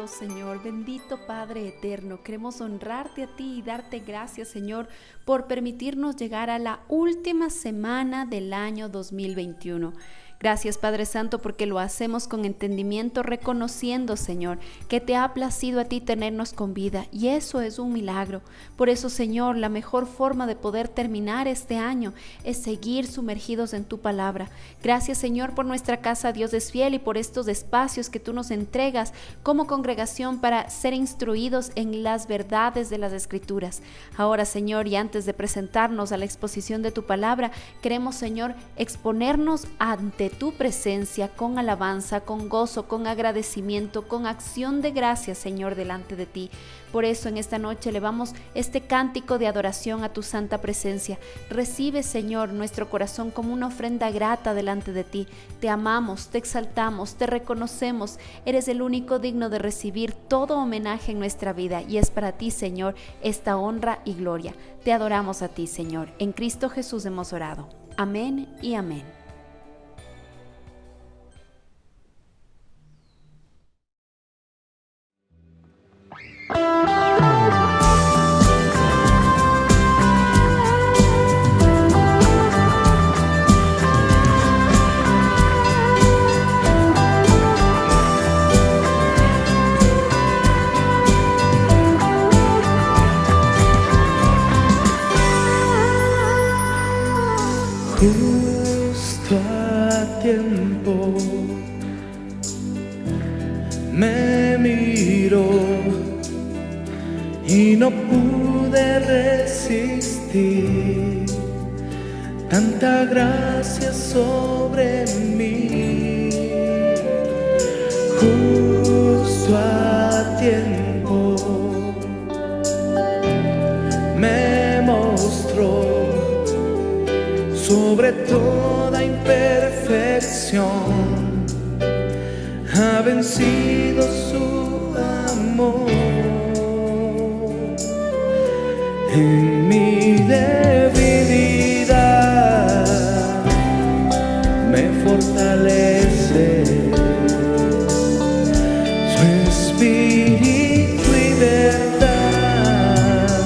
amado Señor, bendito Padre eterno, queremos honrarte a ti y darte gracias, Señor, por permitirnos llegar a la última semana del año 2021. Gracias, Padre Santo, porque lo hacemos con entendimiento, reconociendo, Señor, que te ha placido a ti tenernos con vida, y eso es un milagro. Por eso, Señor, la mejor forma de poder terminar este año es seguir sumergidos en tu palabra. Gracias, Señor, por nuestra casa Dios es fiel y por estos espacios que tú nos entregas como congregación para ser instruidos en las verdades de las Escrituras. Ahora, Señor, y antes de presentarnos a la exposición de tu palabra, queremos, Señor, exponernos ante tu presencia con alabanza, con gozo, con agradecimiento, con acción de gracias, Señor, delante de ti. Por eso en esta noche elevamos este cántico de adoración a tu santa presencia. Recibe, Señor, nuestro corazón como una ofrenda grata delante de ti. Te amamos, te exaltamos, te reconocemos. Eres el único digno de recibir todo homenaje en nuestra vida, y es para ti, Señor, esta honra y gloria. Te adoramos a ti, Señor. En Cristo Jesús hemos orado. Amén y amén. Justo a tiempo me miró y no pude resistir tanta gracia sobre mí. Justo a tiempo me mostró sobre toda imperfección, ha vencido su amor. En mi debilidad me fortalece su espíritu y verdad,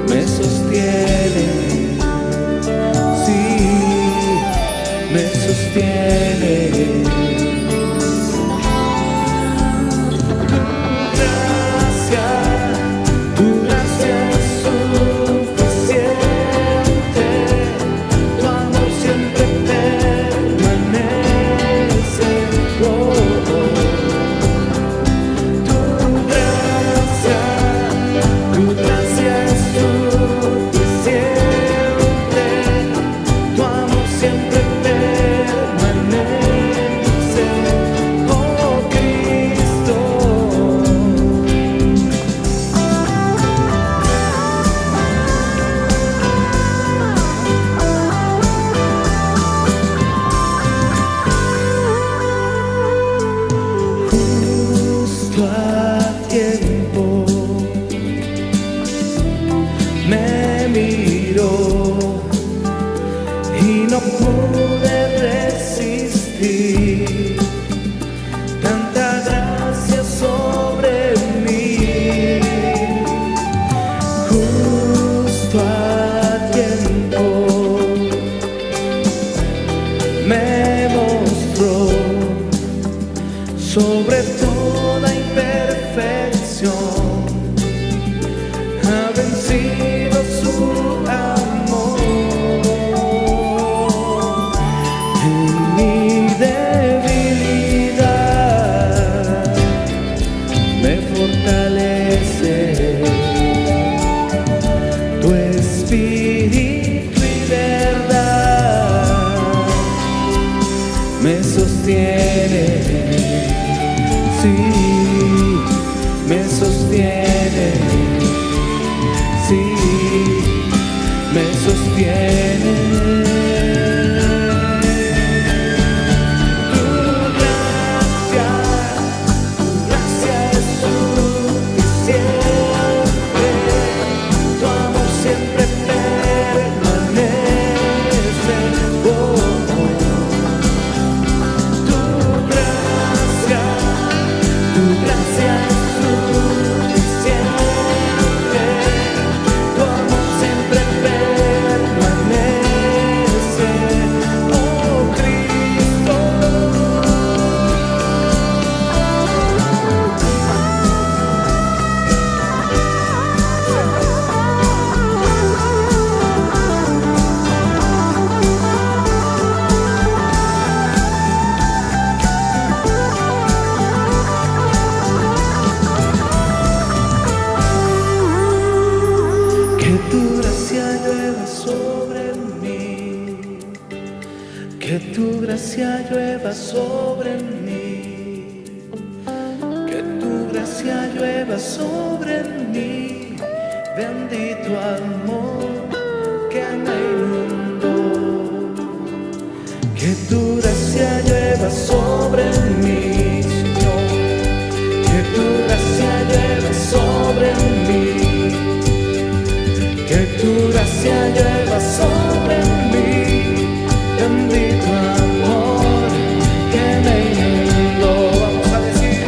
me sostiene. Me sostiene. Tu gracia es suficiente, tu amor siempre permanece. Tu gracia es suficiente, tu amor siempre permanece, oh Cristo. Justo a tiempo me miró y no pude resistir tanta gracia sobre mí. Justo a tiempo me mostró sobre toda imperfección, ha vencido su amor. En mi debilidad me fortalece tu espíritu y verdad, me sostiene. Sí, me sostiene. Sí, me sostiene. Tu gracia es suficiente, tu amor siempre permanece. Oh, oh. Tu gracia Que tu gracia llueva sobre mí, que tu gracia llueva sobre mí, bendito amor que me inundó. Que tu gracia llueva sobre mí, Señor, que tu gracia llueva sobre mí, que tu gracia llueva sobre mí, bendito amor que me inundó. Vamos a decir,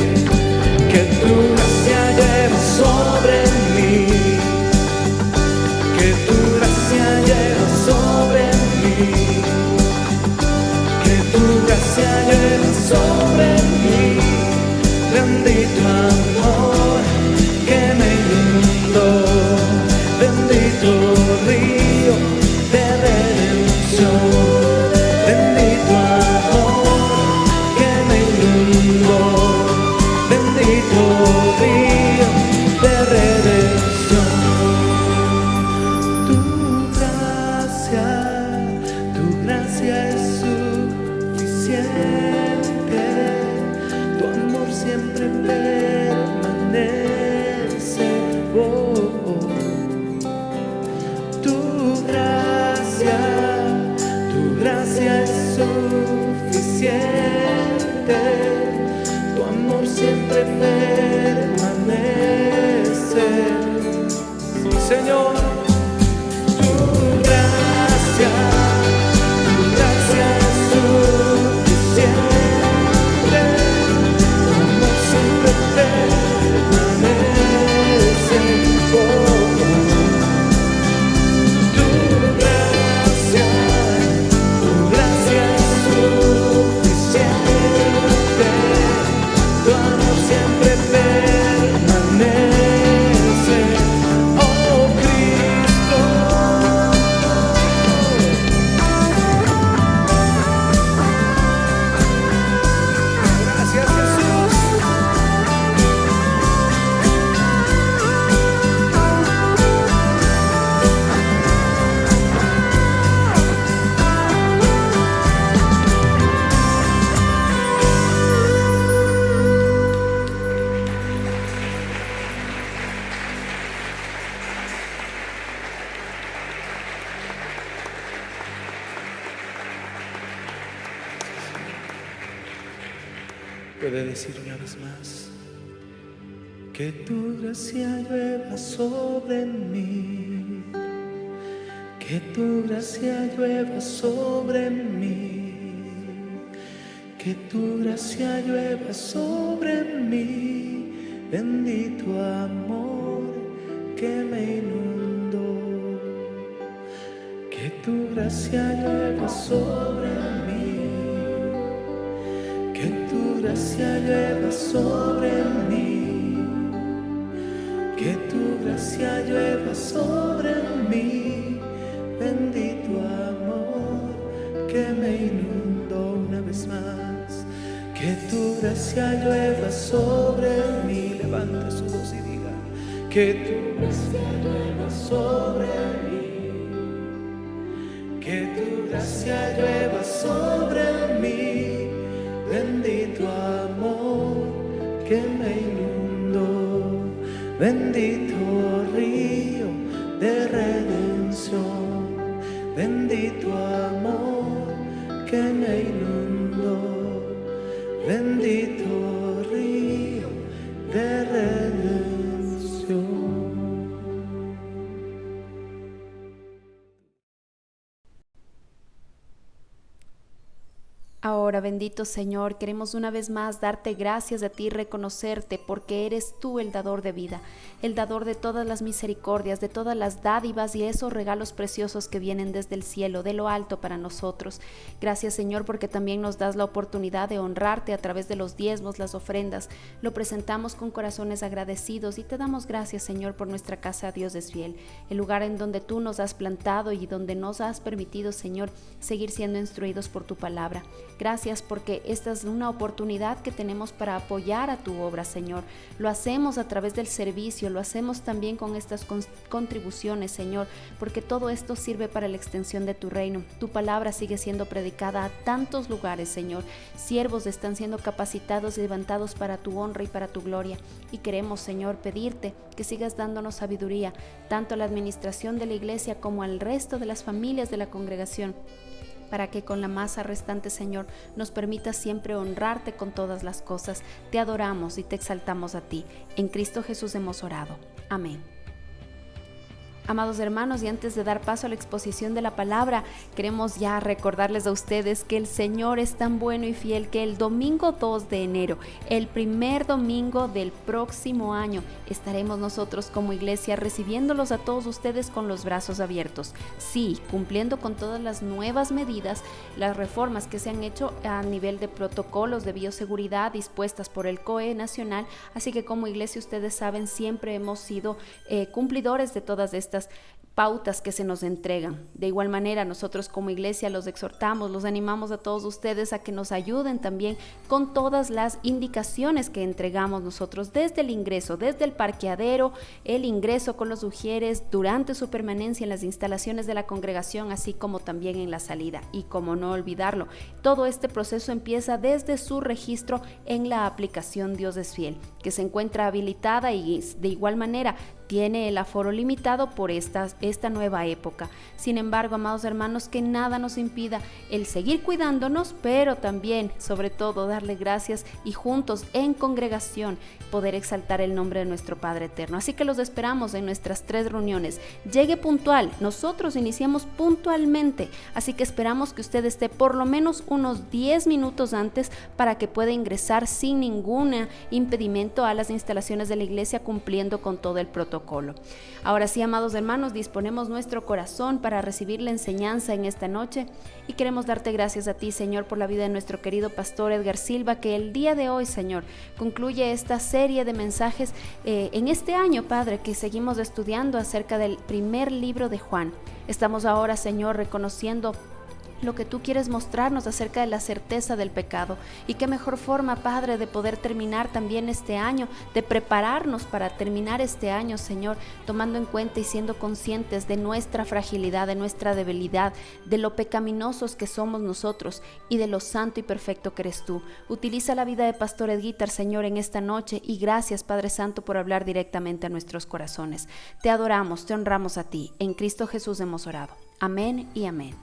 que tu gracia llueva sobre mí, que tu gracia llueva sobre mí, que tu gracia llueva sobre mí, bendito amor que me inundó, bendito río de redención. Bendito amor que me inundó, bendito río de redención. Tu gracia es suficiente, tu amor siempre permanece. Tu gracia es suficiente, tu amor siempre permanece. Sí, Señor, tu gracia es suficiente, tu amor siempre permanece. Tu gracia es suficiente, tu amor siempre permanece. Oh Cristo, gracias Jesús. Puede decir una vez más, que tu gracia llueva sobre mí, que tu gracia llueva sobre mí, que tu gracia llueva sobre mí, bendito amor que me inundó. Que tu gracia llueva sobre mí, que tu gracia llueva sobre mí, que tu gracia llueva sobre mí, bendito amor que me inundó. Una vez más, que tu gracia llueva sobre mí. Levante su voz y diga, que tu gracia llueva sobre mí, que tu gracia llueva sobre mí, bendito amor que me inundó, bendito río de redención, bendito amor que me inundó, bendito río de redención. Ahora, bendito Señor, queremos una vez más darte gracias a ti, reconocerte porque eres tú el dador de vida, el dador de todas las misericordias, de todas las dádivas y esos regalos preciosos que vienen desde el cielo, de lo alto para nosotros. Gracias, Señor, porque también nos das la oportunidad de honrarte a través de los diezmos, las ofrendas. Lo presentamos con corazones agradecidos y te damos gracias, Señor, por nuestra casa Dios es fiel, el lugar en donde tú nos has plantado y donde nos has permitido, Señor, seguir siendo instruidos por tu palabra. Gracias porque esta es una oportunidad que tenemos para apoyar a tu obra, Señor. Lo hacemos a través del servicio, lo hacemos también con estas contribuciones, Señor, porque todo esto sirve para la extensión de tu reino. Tu palabra sigue siendo predicada a tantos lugares, Señor. Siervos están siendo capacitados y levantados para tu honra y para tu gloria. Y queremos, Señor, pedirte que sigas dándonos sabiduría, tanto a la administración de la iglesia como al resto de las familias de la congregación, para que con la masa restante, Señor, nos permita siempre honrarte con todas las cosas. Te adoramos y te exaltamos a ti. En Cristo Jesús hemos orado. Amén. Amados hermanos, y antes de dar paso a la exposición de la palabra, queremos ya recordarles a ustedes que el Señor es tan bueno y fiel que el domingo 2 de enero, el primer domingo del próximo año, estaremos nosotros como iglesia recibiéndolos a todos ustedes con los brazos abiertos. Sí, cumpliendo con todas las nuevas medidas, las reformas que se han hecho a nivel de protocolos de bioseguridad dispuestas por el COE nacional, así que como iglesia ustedes saben, siempre hemos sido cumplidores de todas estas pautas que se nos entregan. De igual manera, nosotros como iglesia los exhortamos, los animamos a todos ustedes a que nos ayuden también con todas las indicaciones que entregamos nosotros desde el ingreso, desde el parqueadero, el ingreso con los ujieres, durante su permanencia en las instalaciones de la congregación, así como también en la salida. Y como no olvidarlo, todo este proceso empieza desde su registro en la aplicación Dios es Fiel, que se encuentra habilitada y de igual manera tiene el aforo limitado por esta nueva época. Sin embargo, amados hermanos, que nada nos impida el seguir cuidándonos, pero también, sobre todo, darle gracias y juntos en congregación poder exaltar el nombre de nuestro Padre Eterno. Así que los esperamos en nuestras 3 reuniones. Llegue puntual, nosotros iniciamos puntualmente, así que esperamos que usted esté por lo menos unos 10 minutos antes para que pueda ingresar sin ningún impedimento a las instalaciones de la iglesia, cumpliendo con todo el protocolo. Ahora sí, amados hermanos, disponemos nuestro corazón para recibir la enseñanza en esta noche y queremos darte gracias a ti, Señor, por la vida de nuestro querido pastor Edgar Silva, que el día de hoy, Señor, concluye esta serie de mensajes en este año, Padre, que seguimos estudiando acerca del primer libro de Juan. Estamos ahora, Señor, reconociendo lo que tú quieres mostrarnos acerca de la certeza del pecado. Y qué mejor forma, Padre, de poder terminar también este año, de prepararnos para terminar este año, Señor, tomando en cuenta y siendo conscientes de nuestra fragilidad, de nuestra debilidad, de lo pecaminosos que somos nosotros y de lo santo y perfecto que eres tú. Utiliza la vida de Pastor Edguitar, Señor, en esta noche, y gracias, Padre Santo, por hablar directamente a nuestros corazones. Te adoramos, te honramos a ti. En Cristo Jesús hemos orado. Amén y amén.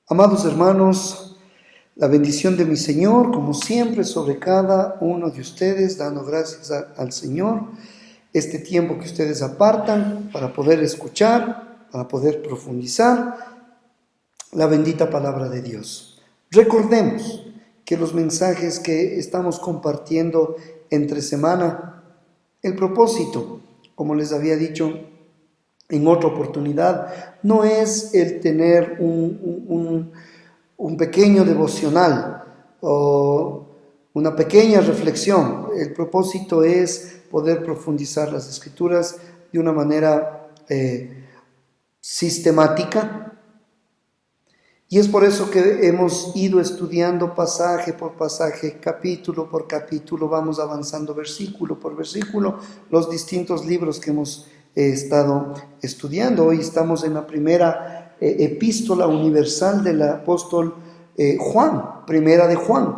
Amados hermanos, la bendición de mi Señor, como siempre, sobre cada uno de ustedes, dando gracias al Señor, este tiempo que ustedes apartan para poder escuchar, para poder profundizar la bendita palabra de Dios. Recordemos que los mensajes que estamos compartiendo entre semana, el propósito, como les había dicho en otra oportunidad, no es el tener un pequeño devocional o una pequeña reflexión. El propósito es poder profundizar las Escrituras de una manera sistemática. Y es por eso que hemos ido estudiando pasaje por pasaje, capítulo por capítulo, vamos avanzando versículo por versículo, los distintos libros que hemos estado estudiando. Hoy estamos en la primera epístola universal del apóstol Juan, primera de Juan,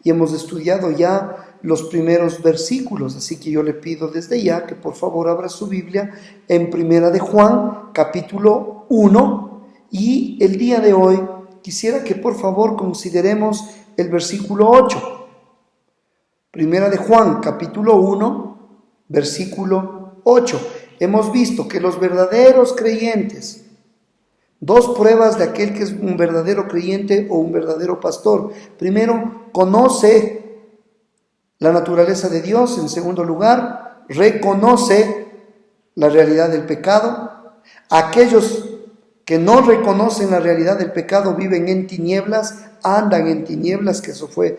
y hemos estudiado ya los primeros versículos, así que yo le pido desde ya que por favor abra su Biblia en primera de Juan, capítulo 1, y el día de hoy quisiera que por favor consideremos el versículo 8. Primera de Juan, capítulo 1, versículo 8. Hemos visto que los verdaderos creyentes, 2 pruebas de aquel que es un verdadero creyente o un verdadero pastor. Primero, conoce la naturaleza de Dios. En segundo lugar, reconoce la realidad del pecado. Aquellos que no reconocen la realidad del pecado viven en tinieblas, andan en tinieblas, que eso fue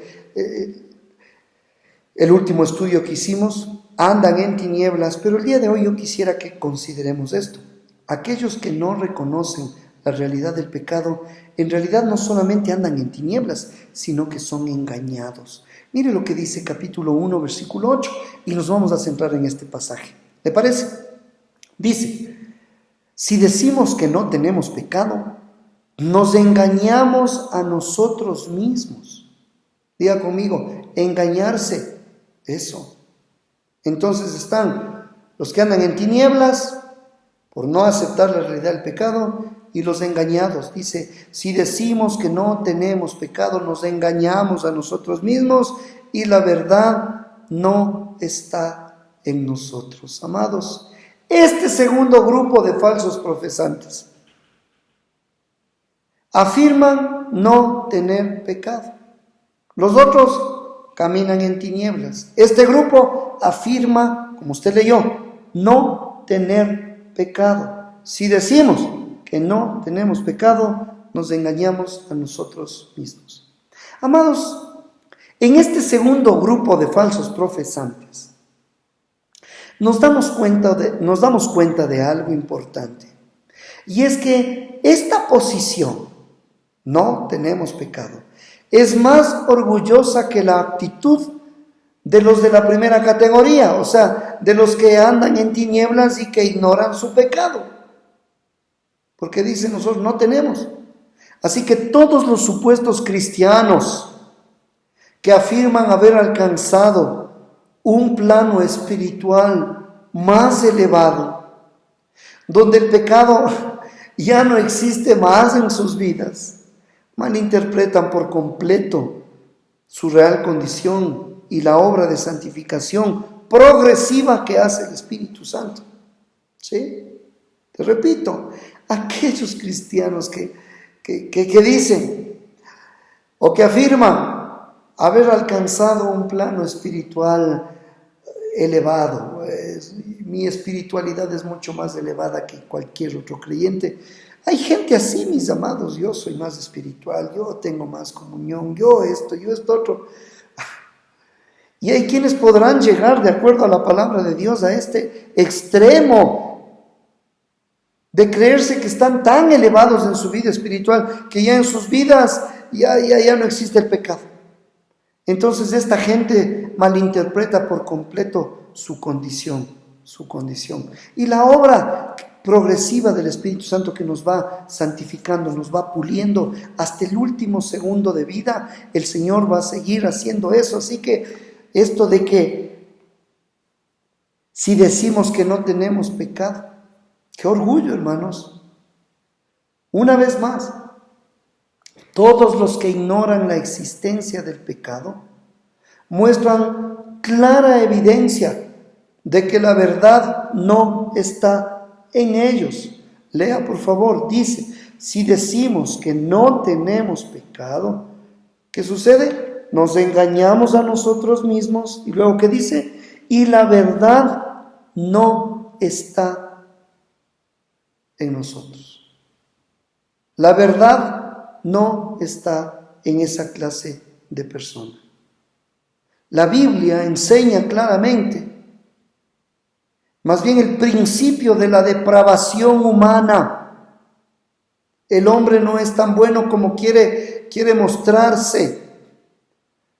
el último estudio que hicimos, andan en tinieblas, pero el día de hoy yo quisiera que consideremos esto. Aquellos que no reconocen la realidad del pecado, en realidad no solamente andan en tinieblas, sino que son engañados. Mire lo que dice capítulo 1, versículo 8, y nos vamos a centrar en este pasaje. ¿Le parece? Dice, si decimos que no tenemos pecado, nos engañamos a nosotros mismos. Diga conmigo, engañarse, eso. Entonces están los que andan en tinieblas por no aceptar la realidad del pecado y los engañados. Dice, si decimos que no tenemos pecado, nos engañamos a nosotros mismos y la verdad no está en nosotros. Amados, este segundo grupo de falsos profesantes afirman no tener pecado. Los otros caminan en tinieblas. Este grupo afirma, como usted leyó, no tener pecado. Si decimos que no tenemos pecado, nos engañamos a nosotros mismos. Amados, en este segundo grupo de falsos profesantes, nos damos cuenta de algo importante. Y es que esta posición, no tenemos pecado, es más orgullosa que la actitud de los de la primera categoría, o sea, de los que andan en tinieblas y que ignoran su pecado. Porque dicen nosotros no tenemos. Así que todos los supuestos cristianos que afirman haber alcanzado un plano espiritual más elevado, donde el pecado ya no existe más en sus vidas, malinterpretan por completo su real condición y la obra de santificación progresiva que hace el Espíritu Santo. ¿Sí? Te repito, aquellos cristianos que dicen o que afirman haber alcanzado un plano espiritual elevado, mi espiritualidad es mucho más elevada que cualquier otro creyente. Hay gente así, mis amados, yo soy más espiritual, yo tengo más comunión, yo esto otro. Y hay quienes podrán llegar, de acuerdo a la palabra de Dios, a este extremo de creerse que están tan elevados en su vida espiritual que ya en sus vidas ya no existe el pecado. Entonces esta gente malinterpreta por completo su condición. Y la obra progresiva del Espíritu Santo que nos va santificando, nos va puliendo hasta el último segundo de vida, el Señor va a seguir haciendo eso. Así que esto de que si decimos que no tenemos pecado, qué orgullo, hermanos. Una vez más, todos los que ignoran la existencia del pecado muestran clara evidencia de que la verdad no está en ellos. Lea, por favor, dice, si decimos que no tenemos pecado, ¿qué sucede? Nos engañamos a nosotros mismos. Y luego, ¿qué dice? Y la verdad no está en nosotros. La verdad no está en esa clase de persona. La Biblia enseña claramente, más bien el principio de la depravación humana. El hombre no es tan bueno como quiere mostrarse.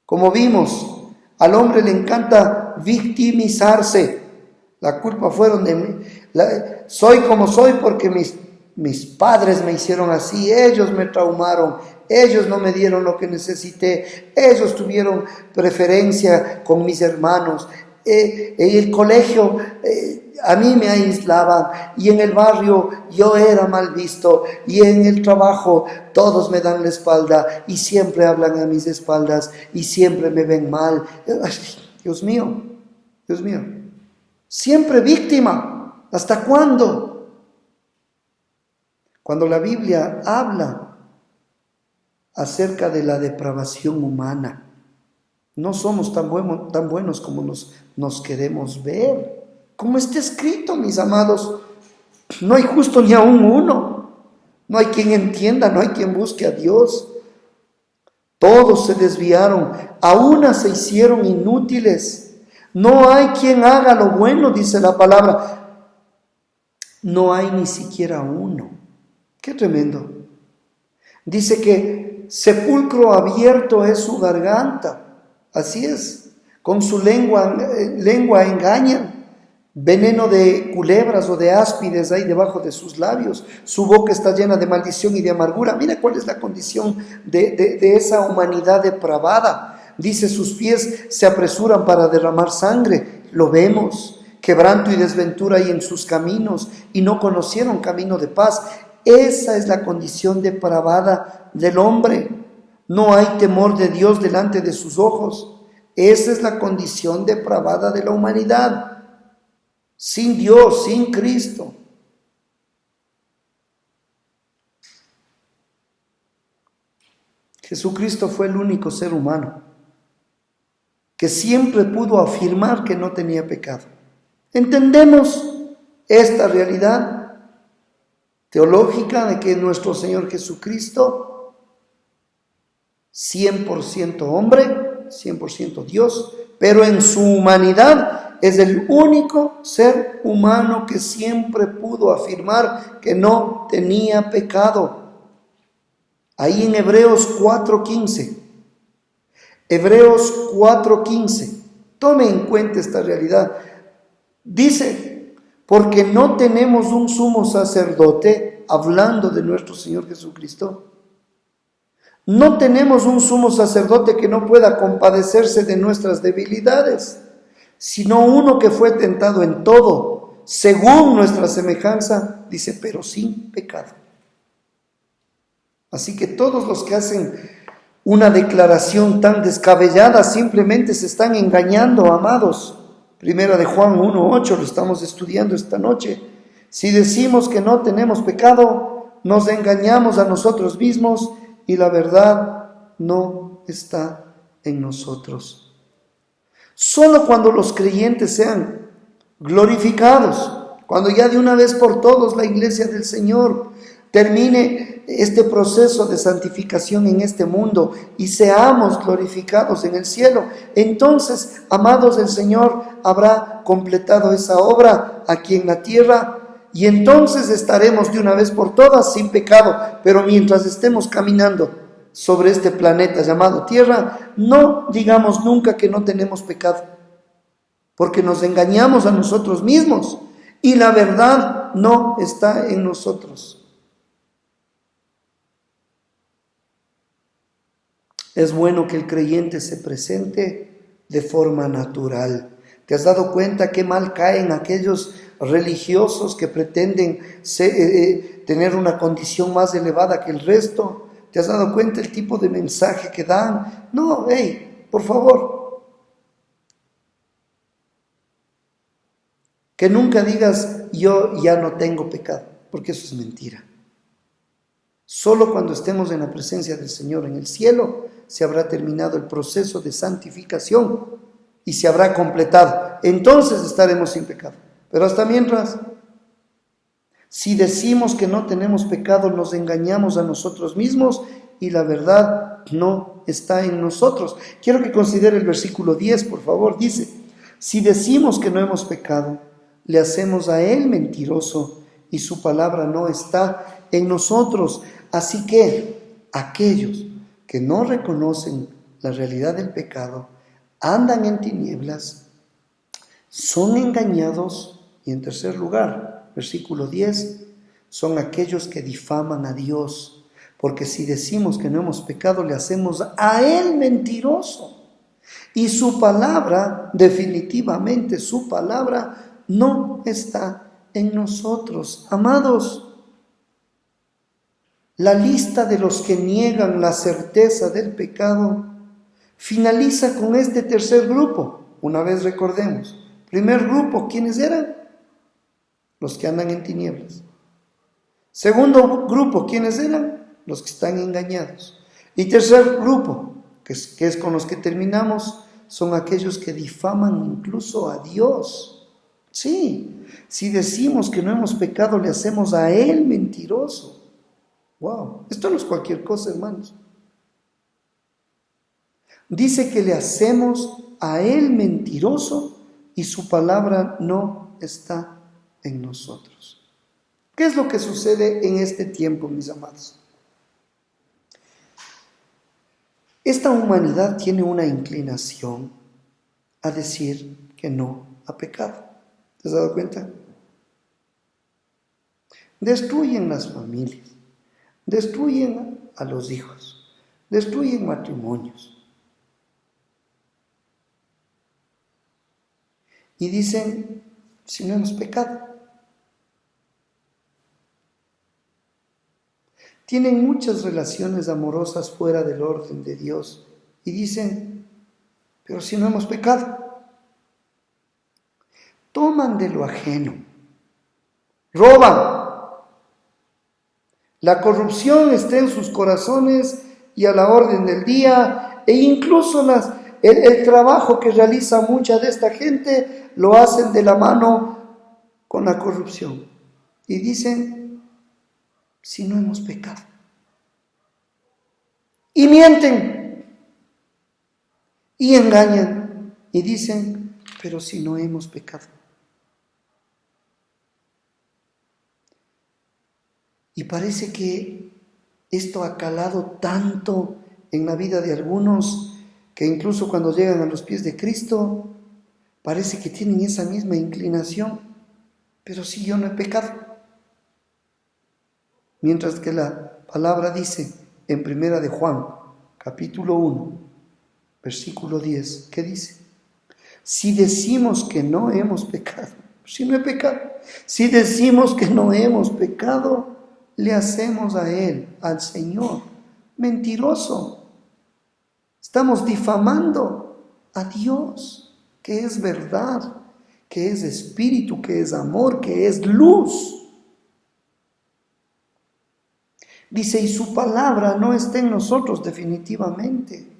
Como vimos, al hombre le encanta victimizarse. La culpa fueron de mí. Soy como soy porque mis padres me hicieron así, ellos me traumaron, ellos no me dieron lo que necesité, ellos tuvieron preferencia con mis hermanos. En el colegio a mí me aislaban, y en el barrio yo era mal visto, y en el trabajo todos me dan la espalda y siempre hablan a mis espaldas y siempre me ven mal. Ay, Dios mío, siempre víctima. ¿Hasta cuándo? Cuando la Biblia habla acerca de la depravación humana, no somos tan buenos como nos queremos ver. Como está escrito, mis amados, no hay justo ni aún uno. No hay quien entienda, no hay quien busque a Dios. Todos se desviaron, a una se hicieron inútiles. No hay quien haga lo bueno, dice la palabra. No hay ni siquiera uno. Qué tremendo. Dice que sepulcro abierto es su garganta. Así es. Con su lengua engañan. Veneno de culebras o de áspides hay debajo de sus labios. Su boca está llena de maldición y de amargura. Mira cuál es la condición de esa humanidad depravada. Dice, sus pies se apresuran para derramar sangre. Lo vemos. Quebranto y desventura hay en sus caminos y no conocieron camino de paz. Esa es la condición depravada del hombre. No hay temor de Dios delante de sus ojos. Esa es la condición depravada de la humanidad. Sin Dios, sin Cristo. Jesucristo fue el único ser humano que siempre pudo afirmar que no tenía pecado. ¿Entendemos esta realidad teológica de que nuestro Señor Jesucristo, 100% hombre, 100% Dios, pero en su humanidad es el único ser humano que siempre pudo afirmar que no tenía pecado? Ahí en Hebreos 4:15. Hebreos 4:15. Tome en cuenta esta realidad. Dice, porque no tenemos un sumo sacerdote, hablando de nuestro Señor Jesucristo. No tenemos un sumo sacerdote que no pueda compadecerse de nuestras debilidades, sino uno que fue tentado en todo, según nuestra semejanza, dice, pero sin pecado. Así que todos los que hacen una declaración tan descabellada simplemente se están engañando, amados. Primera de Juan 1:8, lo estamos estudiando esta noche. Si decimos que no tenemos pecado, nos engañamos a nosotros mismos y la verdad no está en nosotros. Solo cuando los creyentes sean glorificados, cuando ya de una vez por todos la iglesia del Señor termine este proceso de santificación en este mundo y seamos glorificados en el cielo, entonces, amados del Señor, habrá completado esa obra aquí en la tierra y entonces estaremos de una vez por todas sin pecado. Pero mientras estemos caminando sobre este planeta llamado tierra, no digamos nunca que no tenemos pecado, porque nos engañamos a nosotros mismos y la verdad no está en nosotros. Es bueno que el creyente se presente de forma natural. ¿Te has dado cuenta qué mal caen aquellos religiosos que pretenden tener una condición más elevada que el resto? ¿Te has dado cuenta el tipo de mensaje que dan? No, por favor. Que nunca digas, yo ya no tengo pecado, porque eso es mentira. Solo cuando estemos en la presencia del Señor en el cielo, se habrá terminado el proceso de santificación y se habrá completado. Entonces estaremos sin pecado. Pero hasta mientras, si decimos que no tenemos pecado, nos engañamos a nosotros mismos y la verdad no está en nosotros. Quiero que considere el versículo 10, por favor. Dice, si decimos que no hemos pecado, le hacemos a Él mentiroso y su palabra no está en nosotros. Así que aquellos que no reconocen la realidad del pecado, andan en tinieblas, son engañados. Y en tercer lugar, versículo 10, son aquellos que difaman a Dios, porque si decimos que no hemos pecado, le hacemos a Él mentiroso. Y su palabra, definitivamente su palabra, no está en nosotros. Amados, la lista de los que niegan la certeza del pecado finaliza con este tercer grupo. Una vez recordemos, primer grupo, ¿quiénes eran? Los que andan en tinieblas. Segundo grupo, ¿quiénes eran? Los que están engañados. Y tercer grupo, que es con los que terminamos, son aquellos que difaman incluso a Dios. Sí, si decimos que no hemos pecado, le hacemos a Él mentiroso. Wow, esto no es cualquier cosa, hermanos. Dice que le hacemos a Él mentiroso y su palabra no está en nosotros. ¿Qué es lo que sucede en este tiempo, mis amados? Esta humanidad tiene una inclinación a decir que no a pecado. ¿Te has dado cuenta? Destruyen las familias, destruyen a los hijos, destruyen matrimonios. Y dicen, si no hemos pecado. Tienen muchas relaciones amorosas fuera del orden de Dios. Y dicen, pero si no hemos pecado. Toman de lo ajeno. Roban. La corrupción está en sus corazones y a la orden del día. E incluso el trabajo que realiza mucha de esta gente lo hacen de la mano con la corrupción. Y dicen, si no hemos pecado. Y mienten. Y engañan. Y dicen, pero si no hemos pecado. Y parece que esto ha calado tanto en la vida de algunos que incluso cuando llegan a los pies de Cristo, parece que tienen esa misma inclinación, pero si yo no he pecado. Mientras que la palabra dice en Primera de Juan, capítulo 1, versículo 10, ¿qué dice? Si decimos que no hemos pecado, si no he pecado, si decimos que no hemos pecado, le hacemos a Él, al Señor, mentiroso. Estamos difamando a Dios, que es verdad, que es espíritu, que es amor, que es luz. Dice, y su palabra no está en nosotros definitivamente.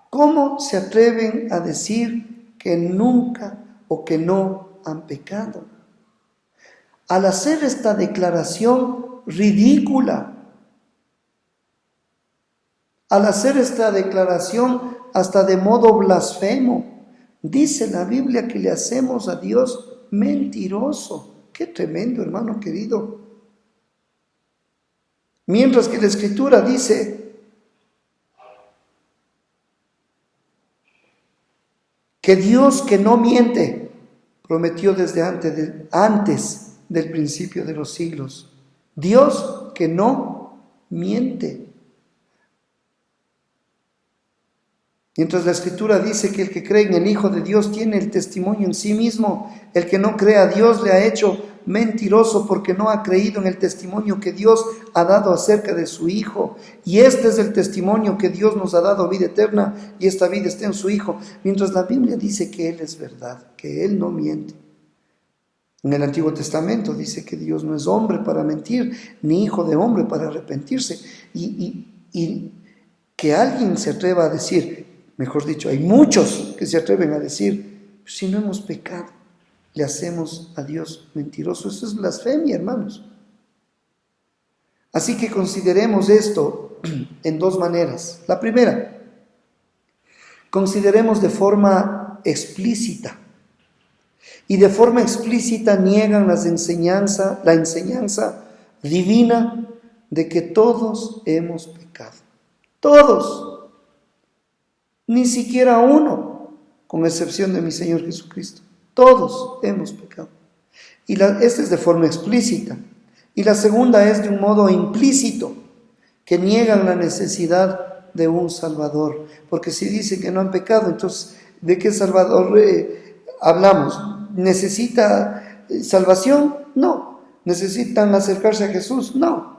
¿Cómo se atreven a decir que nunca o que no han pecado? Al hacer esta declaración ridícula, al hacer esta declaración hasta de modo blasfemo, dice la Biblia que le hacemos a Dios mentiroso. Qué tremendo, hermano querido. Mientras que la Escritura dice que Dios que no miente, prometió desde antes del principio de los siglos. Dios que no miente. Mientras la Escritura dice que el que cree en el Hijo de Dios tiene el testimonio en sí mismo, el que no cree a Dios le ha hecho mentiroso porque no ha creído en el testimonio que Dios ha dado acerca de su Hijo. Y este es el testimonio que Dios nos ha dado, vida eterna, y esta vida está en su Hijo. Mientras la Biblia dice que Él es verdad, que Él no miente. En el Antiguo Testamento dice que Dios no es hombre para mentir, ni hijo de hombre para arrepentirse. Y que alguien se atreva a decir, mejor dicho, hay muchos que se atreven a decir, si no hemos pecado, le hacemos a Dios mentiroso. Eso es blasfemia, hermanos. Así que consideremos esto en dos maneras. La primera, consideremos de forma explícita. Y de forma explícita niegan la enseñanza divina de que todos hemos pecado. Todos. Ni siquiera uno, con excepción de mi Señor Jesucristo. Todos hemos pecado. Y esta es de forma explícita. Y la segunda es de un modo implícito, que niegan la necesidad de un Salvador. Porque si dicen que no han pecado, entonces, ¿de qué Salvador hablamos? ¿Necesita salvación? No. ¿Necesitan acercarse a Jesús? No.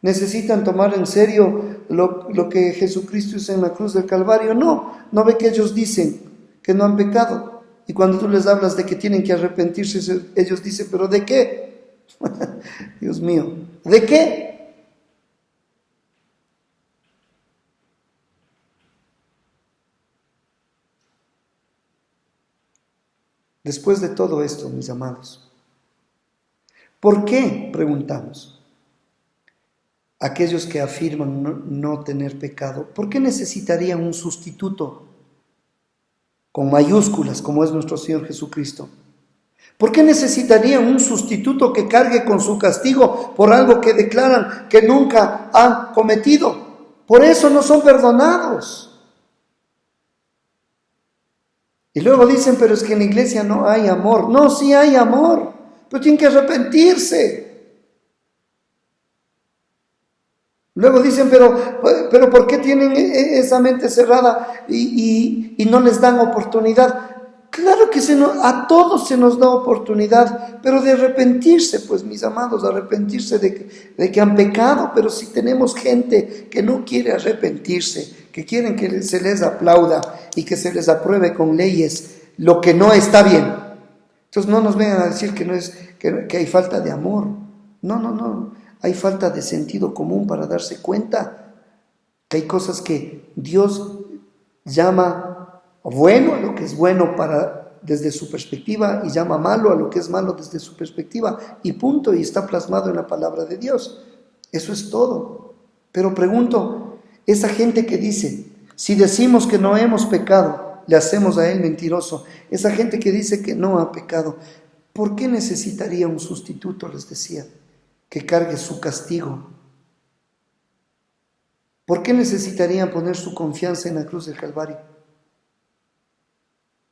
¿Necesitan tomar en serio lo que Jesucristo hizo en la cruz del Calvario? No. ¿No ve que ellos dicen que no han pecado? Y cuando tú les hablas de que tienen que arrepentirse, ellos dicen, ¿pero de qué? Dios mío, ¿de qué? Después de todo esto, mis amados, ¿por qué? Preguntamos. aquellos que afirman no tener pecado, ¿por qué necesitarían un sustituto con mayúsculas como es nuestro Señor Jesucristo? ¿Por qué necesitarían un sustituto que cargue con su castigo por algo que declaran que nunca han cometido? Por eso no son perdonados. Y luego dicen, pero es que en la iglesia no hay amor. No, sí hay amor, pero tienen que arrepentirse. Luego dicen, pero ¿por qué tienen esa mente cerrada y no les dan oportunidad? Claro que a todos se nos da oportunidad, pero de arrepentirse, pues mis amados, arrepentirse de que han pecado. Pero si tenemos gente que no quiere arrepentirse, que quieren que se les aplauda y que se les apruebe con leyes lo que no está bien, entonces no nos vengan a decir que hay falta de amor. No, hay falta de sentido común para darse cuenta que hay cosas que Dios llama bueno a lo que es bueno desde su perspectiva y llama malo a lo que es malo desde su perspectiva, y punto, y está plasmado en la palabra de Dios. Eso es todo. Pero pregunto, esa gente que dice, si decimos que no hemos pecado, le hacemos a él mentiroso. Esa gente que dice que no ha pecado, ¿por qué necesitaría un sustituto? Les decía, que cargue su castigo. ¿Por qué necesitarían poner su confianza en la cruz del Calvario?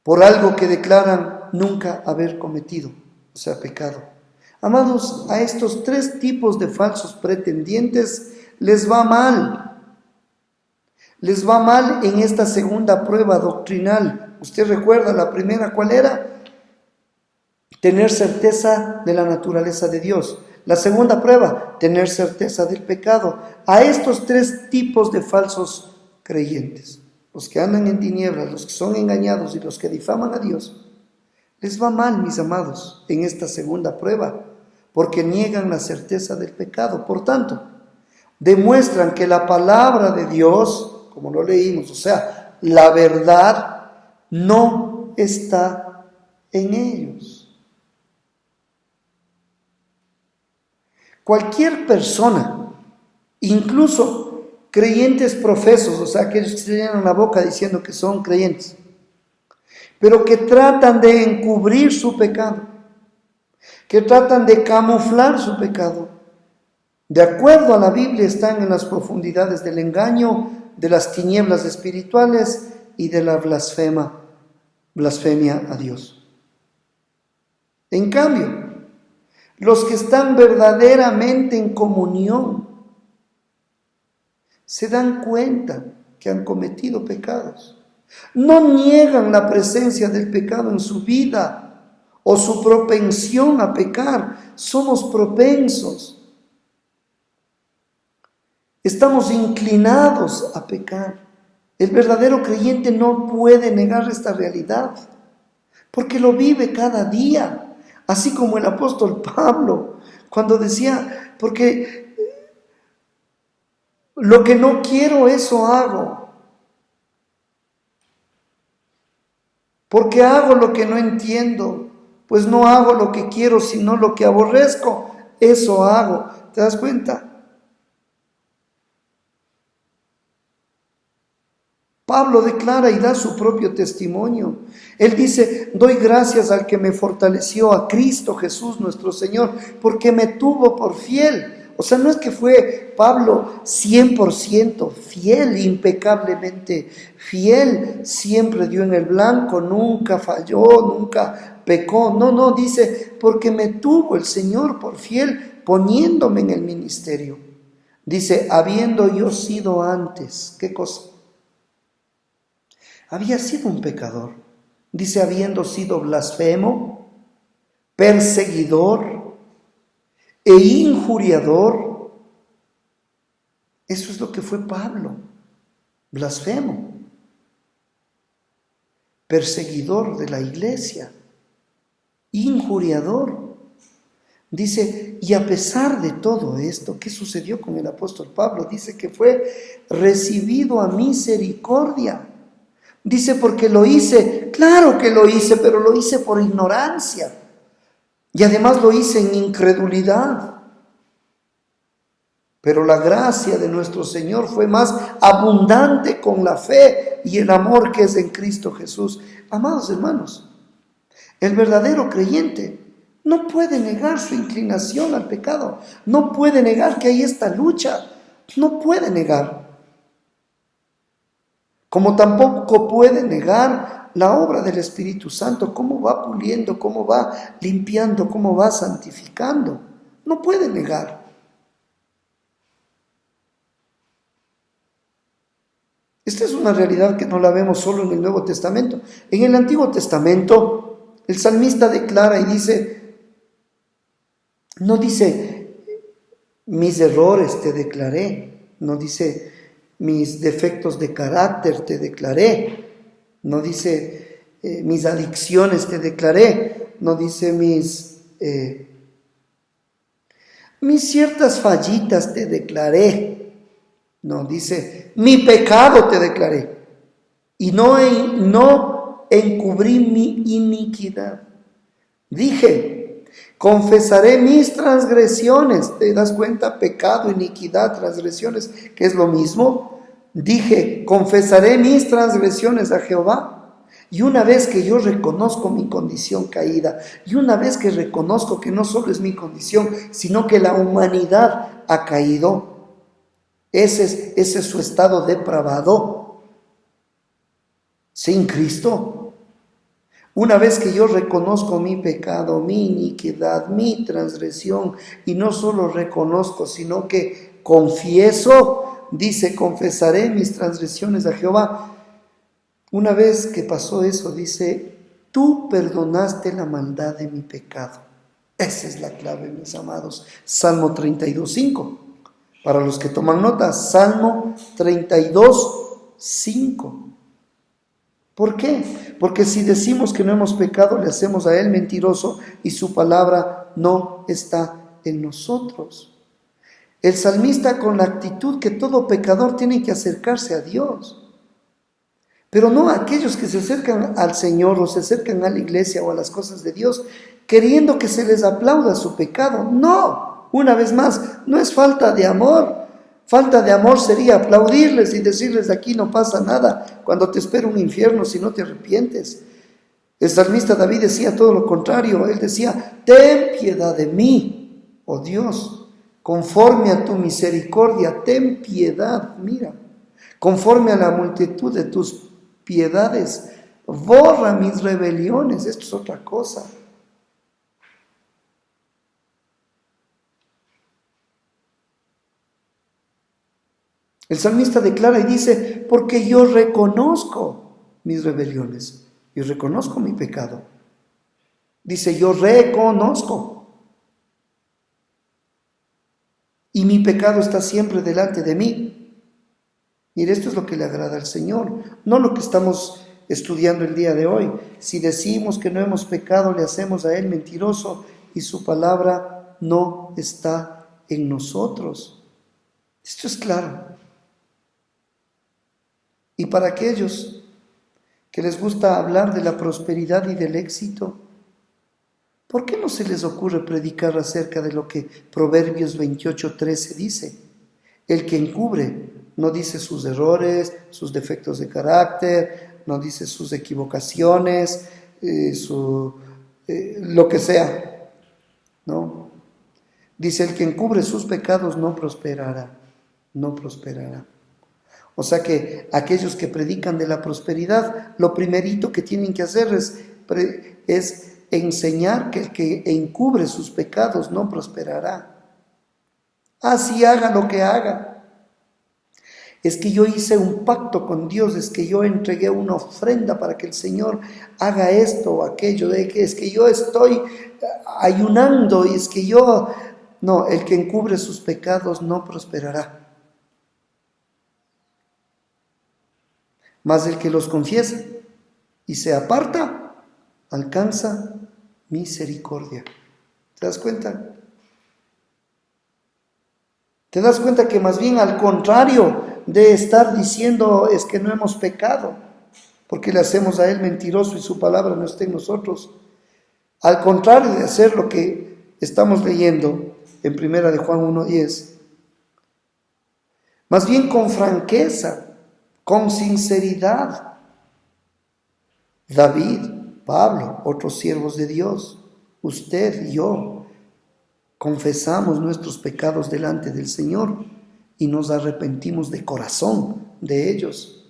Por algo que declaran nunca haber cometido, o sea, pecado. Amados, a estos tres tipos de falsos pretendientes les va mal. Les va mal en esta segunda prueba doctrinal. Usted recuerda, la primera, ¿cuál era? Tener certeza de la naturaleza de Dios. La segunda prueba, tener certeza del pecado. A estos tres tipos de falsos creyentes, los que andan en tinieblas, los que son engañados y los que difaman a Dios, les va mal, mis amados, en esta segunda prueba, porque niegan la certeza del pecado. Por tanto, demuestran que la palabra de Dios, como lo leímos, o sea, la verdad, no está en ellos. Cualquier persona, incluso creyentes profesos, o sea, aquellos que se llenan la boca diciendo que son creyentes, pero que tratan de encubrir su pecado, que tratan de camuflar su pecado, de acuerdo a la Biblia están en las profundidades del engaño, de las tinieblas espirituales y de la blasfemia a Dios. En cambio, los que están verdaderamente en comunión se dan cuenta que han cometido pecados. No niegan la presencia del pecado en su vida o su propensión a pecar. Somos propensos. Estamos inclinados a pecar. El verdadero creyente no puede negar esta realidad, porque lo vive cada día. Así como el apóstol Pablo, cuando decía, porque lo que no quiero, eso hago. Porque hago lo que no entiendo, pues no hago lo que quiero, sino lo que aborrezco, eso hago. ¿Te das cuenta? Pablo declara y da su propio testimonio. Él dice, doy gracias al que me fortaleció, a Cristo Jesús nuestro Señor, porque me tuvo por fiel. O sea, no es que fue Pablo 100% fiel, impecablemente fiel, siempre dio en el blanco, nunca falló, nunca pecó. No, dice, porque me tuvo el Señor por fiel, poniéndome en el ministerio. Dice, habiendo yo sido antes, ¿qué cosa? Había sido un pecador. Dice, habiendo sido blasfemo, perseguidor e injuriador. Eso es lo que fue Pablo, blasfemo, perseguidor de la iglesia, injuriador. Dice, y a pesar de todo esto, ¿qué sucedió con el apóstol Pablo? Dice que fue recibido a misericordia. Dice, porque lo hice, claro que lo hice, pero lo hice por ignorancia. Y además lo hice en incredulidad. Pero la gracia de nuestro Señor fue más abundante con la fe y el amor que es en Cristo Jesús. Amados hermanos, el verdadero creyente no puede negar su inclinación al pecado, no puede negar que hay esta lucha, no puede negar. Como tampoco puede negar la obra del Espíritu Santo, cómo va puliendo, cómo va limpiando, cómo va santificando. No puede negar. Esta es una realidad que no la vemos solo en el Nuevo Testamento. En el Antiguo Testamento, el salmista declara y dice, no dice, mis errores te declaré, no dice, mis defectos de carácter te declaré, no dice, mis adicciones te declaré, no dice, mis ciertas fallitas te declaré, no dice, mi pecado te declaré, y no encubrí mi iniquidad. Dije, confesaré mis transgresiones. ¿Te das cuenta? Pecado, iniquidad, transgresiones, que es lo mismo. Dije, confesaré mis transgresiones a Jehová. Y una vez que yo reconozco mi condición caída, y una vez que reconozco que no solo es mi condición, sino que la humanidad ha caído, ese es su estado depravado, sin Cristo. Una vez que yo reconozco mi pecado, mi iniquidad, mi transgresión, y no solo reconozco, sino que confieso, dice, confesaré mis transgresiones a Jehová. Una vez que pasó eso, dice, tú perdonaste la maldad de mi pecado. Esa es la clave, mis amados. Salmo 32:5. Para los que toman nota, Salmo 32:5. ¿Por qué? Porque si decimos que no hemos pecado, le hacemos a Él mentiroso y su palabra no está en nosotros. El salmista, con la actitud que todo pecador tiene que acercarse a Dios, pero no a aquellos que se acercan al Señor o se acercan a la iglesia o a las cosas de Dios queriendo que se les aplauda su pecado. No, una vez más, no es falta de amor. Falta de amor sería aplaudirles y decirles, aquí no pasa nada, cuando te espera un infierno si no te arrepientes. El salmista David decía todo lo contrario. Él decía, ten piedad de mí, oh Dios, conforme a tu misericordia, ten piedad, mira, conforme a la multitud de tus piedades, borra mis rebeliones. Esto es otra cosa. El salmista declara y dice, porque yo reconozco mis rebeliones y reconozco mi pecado. Dice, yo reconozco. Y mi pecado está siempre delante de mí. Mire, esto es lo que le agrada al Señor, no lo que estamos estudiando el día de hoy. Si decimos que no hemos pecado, le hacemos a Él mentiroso y su palabra no está en nosotros. Esto es claro. Y para aquellos que les gusta hablar de la prosperidad y del éxito, ¿por qué no se les ocurre predicar acerca de lo que Proverbios 28:13 dice? El que encubre no dice sus errores, sus defectos de carácter, no dice sus equivocaciones, lo que sea, ¿no? Dice, el que encubre sus pecados no prosperará, no prosperará. O sea que aquellos que predican de la prosperidad, lo primerito que tienen que hacer es enseñar que el que encubre sus pecados no prosperará. Así haga lo que haga. Es que yo hice un pacto con Dios, es que yo entregué una ofrenda para que el Señor haga esto o aquello, es que yo estoy ayunando y es que yo... No, el que encubre sus pecados no prosperará. Mas el que los confiesa y se aparta, alcanza misericordia. ¿Te das cuenta? ¿Te das cuenta que más bien al contrario de estar diciendo es que no hemos pecado, porque le hacemos a Él mentiroso y su palabra no está en nosotros? Al contrario de hacer lo que estamos leyendo en 1 de Juan 1:10, más bien con franqueza, con sinceridad. David, Pablo, otros siervos de Dios, usted y yo, confesamos nuestros pecados delante del Señor y nos arrepentimos de corazón de ellos.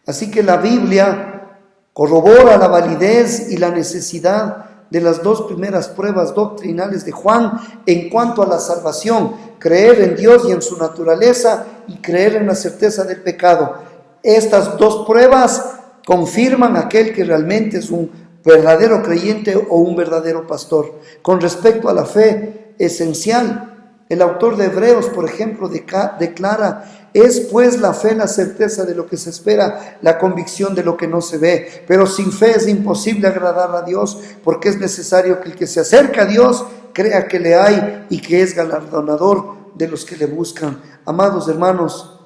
Así que la Biblia corrobora la validez y la necesidad de las dos primeras pruebas doctrinales de Juan en cuanto a la salvación: creer en Dios y en su naturaleza, y creer en la certeza del pecado. Estas dos pruebas confirman a aquel que realmente es un verdadero creyente o un verdadero pastor. Con respecto a la fe esencial, el autor de Hebreos, por ejemplo, declara: es pues la fe la certeza de lo que se espera, la convicción de lo que no se ve. Pero sin fe es imposible agradar a Dios, porque es necesario que el que se acerca a Dios crea que le hay y que es galardonador de los que le buscan. Amados hermanos,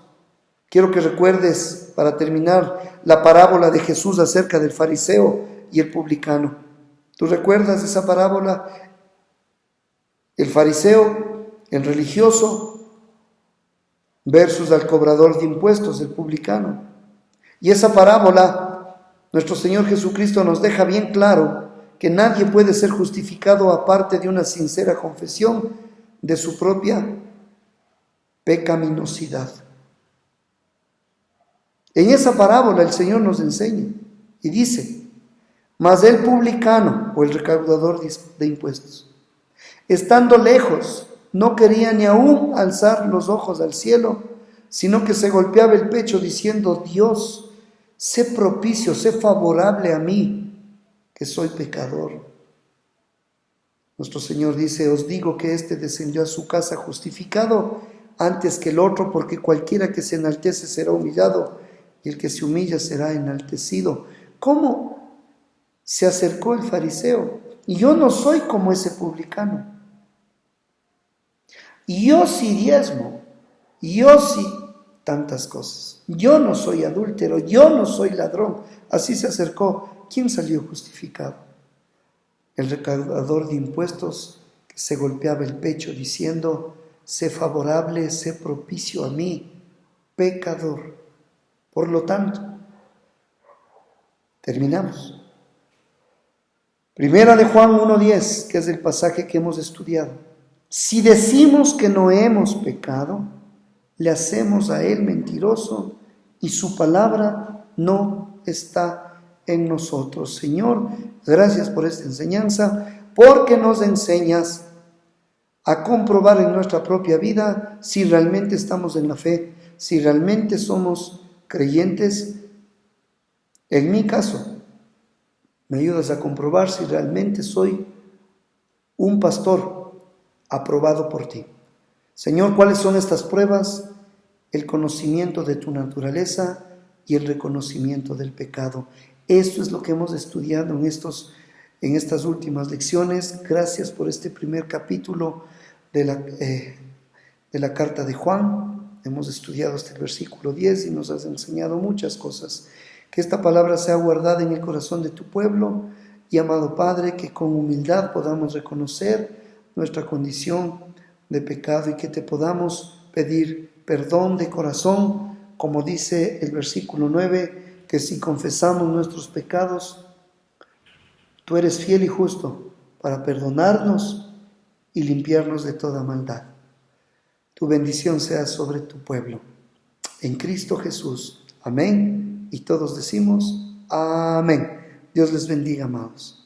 quiero que recuerdes, para terminar, la parábola de Jesús acerca del fariseo y el publicano. ¿Tú recuerdas esa parábola? El fariseo, el religioso, versus al cobrador de impuestos, el publicano. Y esa parábola, nuestro Señor Jesucristo nos deja bien claro que nadie puede ser justificado aparte de una sincera confesión de su propia pecaminosidad. En esa parábola el Señor nos enseña y dice: mas el publicano, o el recaudador de impuestos, estando lejos, no quería ni aún alzar los ojos al cielo, sino que se golpeaba el pecho diciendo: Dios, sé propicio, sé favorable a mí, que soy pecador. Nuestro Señor dice: os digo que éste descendió a su casa justificado antes que el otro, porque cualquiera que se enaltece será humillado, y el que se humilla será enaltecido. ¿Cómo se acercó el fariseo? Y yo no soy como ese publicano. Y yo sí diezmo, yo sí tantas cosas. Yo no soy adúltero, yo no soy ladrón. Así se acercó. ¿Quién salió justificado? El recaudador de impuestos, que se golpeaba el pecho diciendo: sé favorable, sé propicio a mí, pecador. Por lo tanto, terminamos. Primera de Juan 1:10, que es el pasaje que hemos estudiado. Si decimos que no hemos pecado, le hacemos a él mentiroso y su palabra no está en nosotros. Señor, gracias por esta enseñanza, porque nos enseñas a comprobar en nuestra propia vida si realmente estamos en la fe, si realmente somos creyentes. En mi caso, me ayudas a comprobar si realmente soy un pastor aprobado por ti. Señor, ¿cuáles son estas pruebas? El conocimiento de tu naturaleza y el reconocimiento del pecado. Esto es lo que hemos estudiado en estas últimas lecciones. Gracias por este primer capítulo de la carta de Juan. Hemos estudiado hasta el versículo 10 y nos has enseñado muchas cosas. Que esta palabra sea guardada en el corazón de tu pueblo, y, amado Padre, que con humildad podamos reconocer nuestra condición de pecado y que te podamos pedir perdón de corazón, como dice el versículo 9, que si confesamos nuestros pecados, tú eres fiel y justo para perdonarnos y limpiarnos de toda maldad. Tu bendición sea sobre tu pueblo. En Cristo Jesús. Amén. Y todos decimos amén. Dios les bendiga, amados.